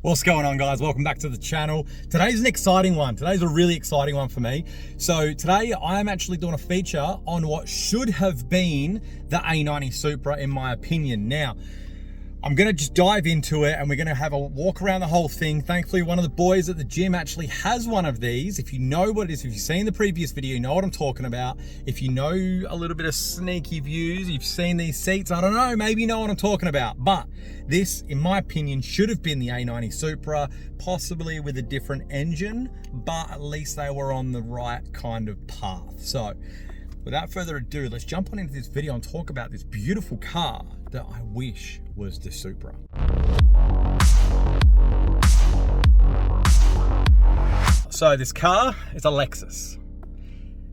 What's going on, guys? Welcome back to the channel. Today's an exciting one. Today's a really exciting one for me. So today I am actually doing a feature on what should have been the A90 Supra, in my opinion. Now, I'm gonna just dive into it and we're gonna have a walk around the whole thing. Thankfully, one of the boys at the gym actually has one of these. If you know what it is, if you've seen the previous video, you know what I'm talking about. If you know a little bit of sneaky views, you've seen these seats, I don't know, maybe you know what I'm talking about. But this, in my opinion, should have been the A90 Supra, possibly with a different engine, but at least they were on the right kind of path. So without further ado, let's jump on into this video and talk about this beautiful car that I wish was the Supra. So this car is a Lexus.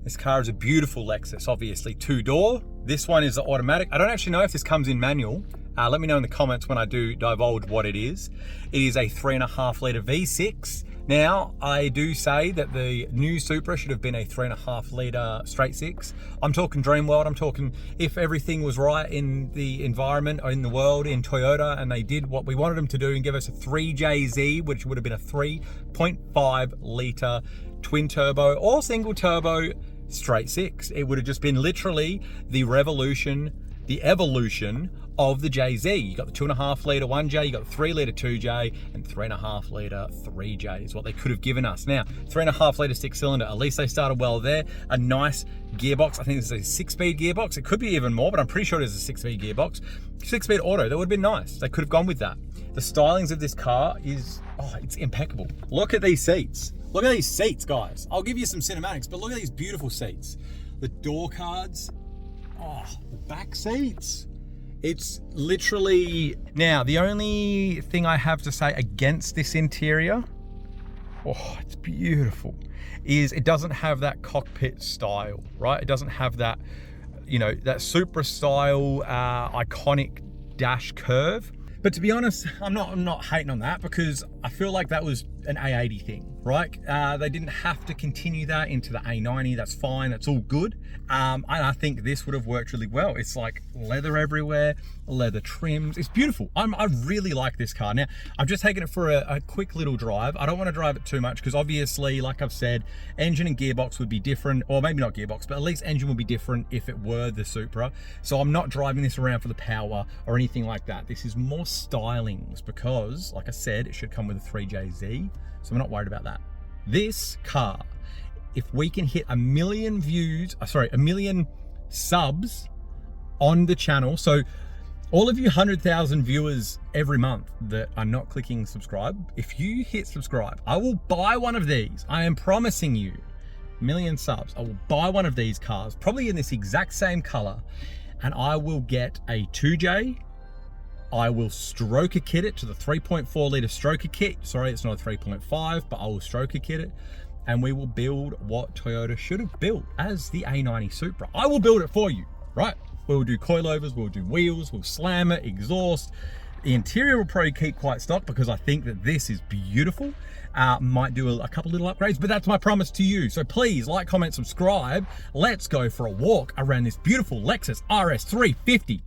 This car is a beautiful Lexus, obviously two-door. This one is the automatic. I don't actually know if this comes in manual. Let me know in the comments when I do divulge what it is. It is a 3.5 litre V6. Now, I do say that the new Supra should have been a 3.5 litre straight six. I'm talking dream world. I'm talking if everything was right in the environment or in the world in Toyota and they did what we wanted them to do and give us a 3JZ, which would have been a 3.5 litre twin turbo or single turbo straight six. It would have just been literally the revolution, the evolution of the JZ. You got the 2.5 litre 1J, you got the 3 litre 2J, and 3.5 litre 3J is what they could have given us. Now, 3.5 litre 6-cylinder, at least they started well there. A nice gearbox. I think this is a 6-speed gearbox. It could be even more, but I'm pretty sure it is a 6-speed gearbox. 6-speed auto, that would have been nice. They could have gone with that. The stylings of this car is, it's impeccable. Look at these seats. Look at these seats, guys. I'll give you some cinematics, but look at these beautiful seats. The door cards, the back seats. It's literally, now the only thing I have to say against this interior, it's beautiful, is it doesn't have that cockpit style, right? It doesn't have that, that Supra style, iconic dash curve. But to be honest, I'm not hating on that because I feel like that was an A80 thing, right? They didn't have to continue that into the A90. That's fine. That's all good. And I think this would have worked really well. It's like leather everywhere, leather trims. It's beautiful. I really like this car. Now, I've just taken it for a quick little drive. I don't want to drive it too much because obviously, like I've said, engine and gearbox would be different, or maybe not gearbox, but at least engine would be different if it were the Supra. So I'm not driving this around for the power or anything like that. This is more stylings because, like I said, it should come with a 3JZ. So I'm not worried about that. This car, if we can hit 1 million views, 1 million subs on the channel. So all of you 100,000 viewers every month that are not clicking subscribe, if you hit subscribe, I will buy one of these. I am promising you 1 million subs. I will buy one of these cars, probably in this exact same color, and I will get a 2J. I will stroker kit it to the 3.4 litre stroker kit. Sorry, it's not a 3.5, but I will stroker kit it. And we will build what Toyota should have built as the A90 Supra. I will build it for you, right? We'll do coilovers, we'll do wheels, we'll slam it, exhaust. The interior will probably keep quite stock because I think that this is beautiful. Might do a couple little upgrades, but that's my promise to you. So please like, comment, subscribe. Let's go for a walk around this beautiful Lexus RS 350.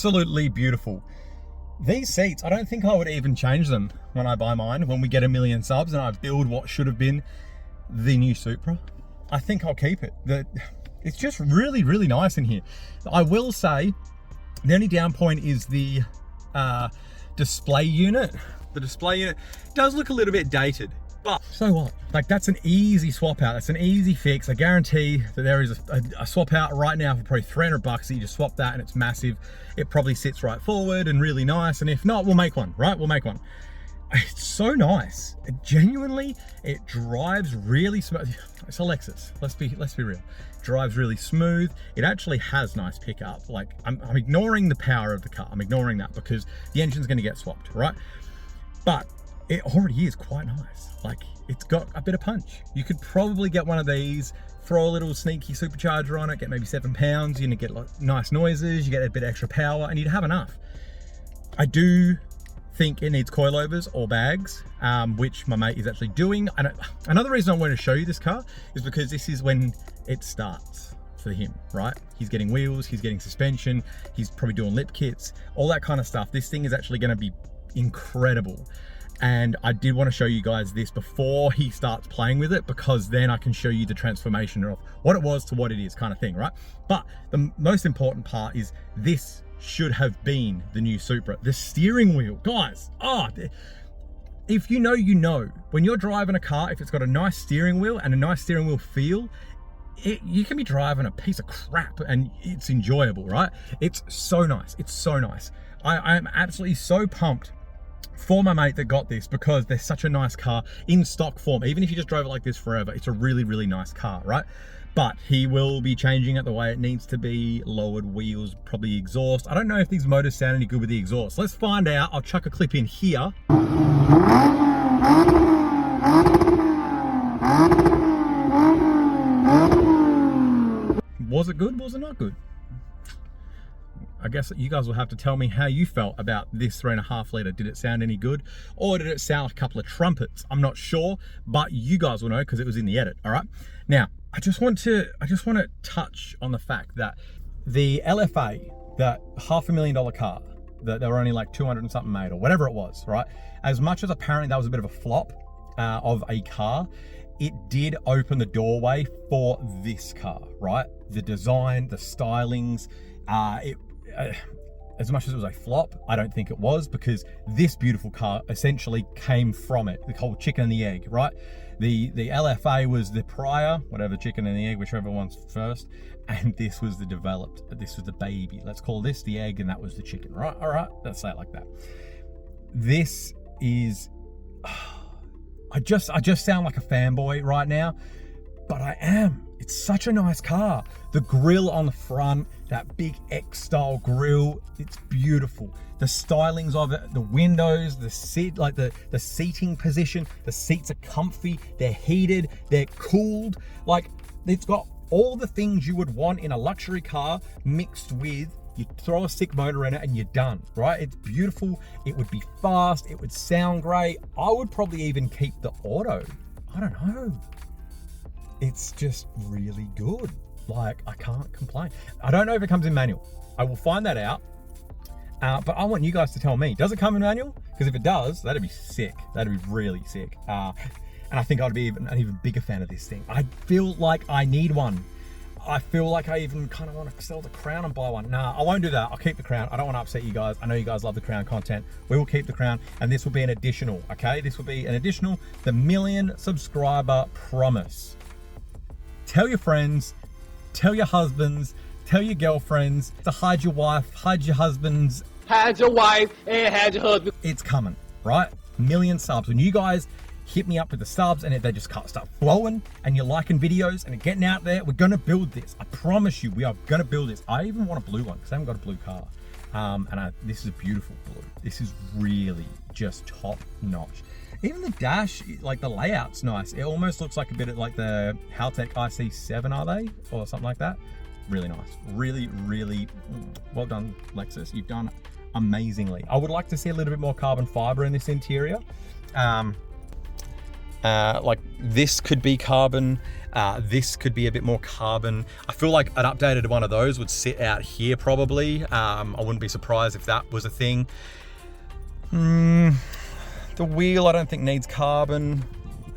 Absolutely beautiful. These seats, I don't think I would even change them when I buy mine, when we get 1 million subs and I build what should have been the new Supra. I think I'll keep it. It's just really, really nice in here. I will say the only down point is the display unit. The display unit does look a little bit dated. But so what? Like, that's an easy swap out. That's an easy fix. I guarantee that there is a swap out right now for probably 300 bucks. You just swap that and it's massive. It probably sits right forward and really nice. And if not, we'll make one, right? We'll make one. It's so nice. Genuinely, it drives really smooth. It's a Lexus. Let's be real. Drives really smooth. It actually has nice pickup. Like, I'm ignoring the power of the car. I'm ignoring that because the engine's going to get swapped, right? But it already is quite nice. Like, it's got a bit of punch. You could probably get one of these, throw a little sneaky supercharger on it, get maybe 7 pounds. You're gonna get like nice noises. You get a bit of extra power, and you'd have enough. I do think it needs coilovers or bags, which my mate is actually doing. And another reason I want to show you this car is because this is when it starts for him, right? He's getting wheels, he's getting suspension, he's probably doing lip kits, all that kind of stuff. This thing is actually going to be incredible. And I did want to show you guys this before he starts playing with it, because then I can show you the transformation of what it was to what it is, kind of thing, right? But the most important part is this should have been the new Supra. The steering wheel, guys, if you know, you know. When you're driving a car, if it's got a nice steering wheel and a nice steering wheel feel, you can be driving a piece of crap and it's enjoyable, right? It's so nice. It's so nice. I am absolutely so pumped for my mate that got this, because they're such a nice car in stock form. Even if you just drove it like this forever, it's a really, really nice car, right? But he will be changing it the way it needs to be. Lowered wheels, probably exhaust. I don't know if these motors sound any good with the exhaust. Let's find out. I'll chuck a clip in here. Was it good? Was it not good? I guess you guys will have to tell me how you felt about this 3.5 litre. Did it sound any good? Or did it sound like a couple of trumpets? I'm not sure, but you guys will know because it was in the edit, all right? Now, I just want to touch on the fact that the LFA, that $500,000 car, that there were only like 200 and something made, or whatever it was, right? As much as apparently that was a bit of a flop of a car, it did open the doorway for this car, right? The design, the stylings, as much as it was a flop, I don't think it was, because this beautiful car essentially came from it, the whole chicken and the egg, right? The LFA was the prior, whatever, chicken and the egg, whichever one's first, and this was the developed, this was the baby. Let's call this the egg and that was the chicken, right? All right, let's say it like that. This is, I just sound like a fanboy right now, but I am. It's such a nice car. The grille on the front, that big X-style grille, it's beautiful. The stylings of it, the windows, the seat, like the seating position, the seats are comfy, they're heated, they're cooled. Like, it's got all the things you would want in a luxury car mixed with, you throw a sick motor in it and you're done, right? It's beautiful. It would be fast. It would sound great. I would probably even keep the auto. I don't know. It's just really good. Like, I can't complain. I don't know if it comes in manual. I will find that out. But I want you guys to tell me, does it come in manual? Because if it does, that'd be sick. That'd be really sick. And I think I'd be an even bigger fan of this thing. I feel like I need one. I feel like I even kind of want to sell the Crown and buy one. Nah, I won't do that. I'll keep the Crown. I don't want to upset you guys. I know you guys love the Crown content. We will keep the Crown, and this will be an additional, okay? This will be an additional, the 1 million subscriber promise. Tell your friends, tell your husbands, tell your girlfriends to hide your wife, hide your husbands. Hide your wife and hide your husband. It's coming, right? 1 million subs. When you guys hit me up with the subs and they just start flowing and you're liking videos and getting out there, we're gonna build this. I promise you, we are gonna build this. I even want a blue one because I haven't got a blue car. This is a beautiful blue. This is really just top notch. Even the dash, like the layout's nice. It almost looks like a bit of like the Haltech IC7, are they? Or something like that. Really nice. Really, really well done, Lexus. You've done amazingly. I would like to see a little bit more carbon fiber in this interior. Like this could be carbon, this could be a bit more carbon. I feel like an updated one of those would sit out here probably. I wouldn't be surprised if that was a thing. The wheel I don't think needs carbon.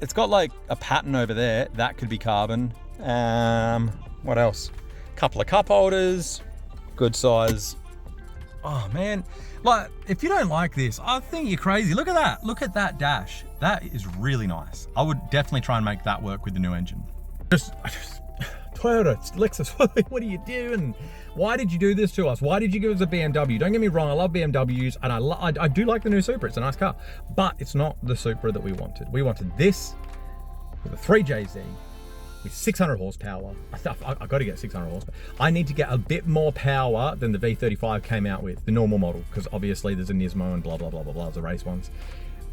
It's got like a pattern over there, that could be carbon. What else? Couple of cup holders, good size. Oh man, like if you don't like this, I think you're crazy. Look at that. Look at that dash. That is really nice. I would definitely try and make that work with the new engine. Toyota, Lexus, what are you doing? Why did you do this to us? Why did you give us a BMW? Don't get me wrong, I love BMWs, and I do like the new Supra. It's a nice car, but it's not the Supra that we wanted. We wanted this with a 3JZ with 600 horsepower. I got to get 600 horsepower. I need to get a bit more power than the V35 came out with, the normal model, because obviously there's a Nismo and blah, blah, blah, blah, blah, the race ones.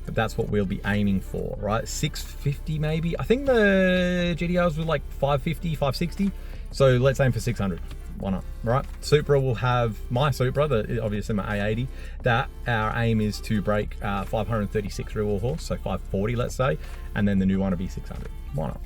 But that's what we'll be aiming for, right? 650 maybe. I think the GTRs were like 550, 560. So let's aim for 600. Why not, right? Supra will have, my Supra, obviously my A80, that our aim is to break 536 rear wheel horse, so 540 let's say, and then the new one will be 600. Why not?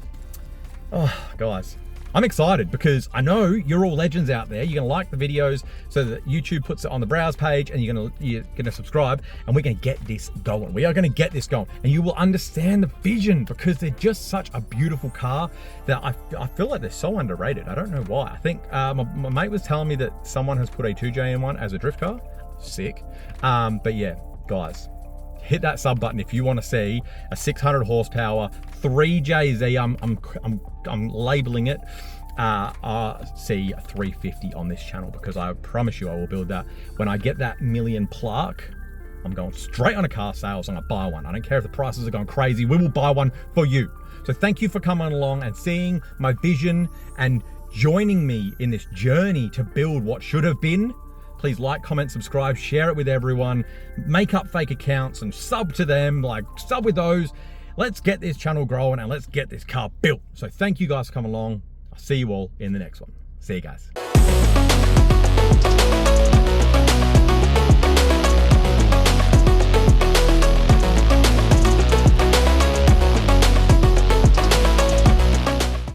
Oh, guys, I'm excited because I know you're all legends out there. You're gonna like the videos so that YouTube puts it on the browse page, and you're gonna subscribe, and we're gonna get this going. We are gonna get this going, and you will understand the vision because they're just such a beautiful car that I feel like they're so underrated. I don't know why. I think my mate was telling me that someone has put a 2J in one as a drift car. Sick. But yeah, guys, hit that sub button if you want to see a 600 horsepower 3JZ. I'm labeling it RC 350 on this channel because I promise you I will build that. When I get that million plaque, I'm going straight on a car sales and I buy one. I don't care if the prices are going crazy. We will buy one for you. So thank you for coming along and seeing my vision and joining me in this journey to build what should have been. Please like, comment, subscribe, share it with everyone, make up fake accounts and sub to them, like sub with those. Let's get this channel growing and let's get this car built. So thank you guys for coming along. I'll see you all in the next one. See you guys.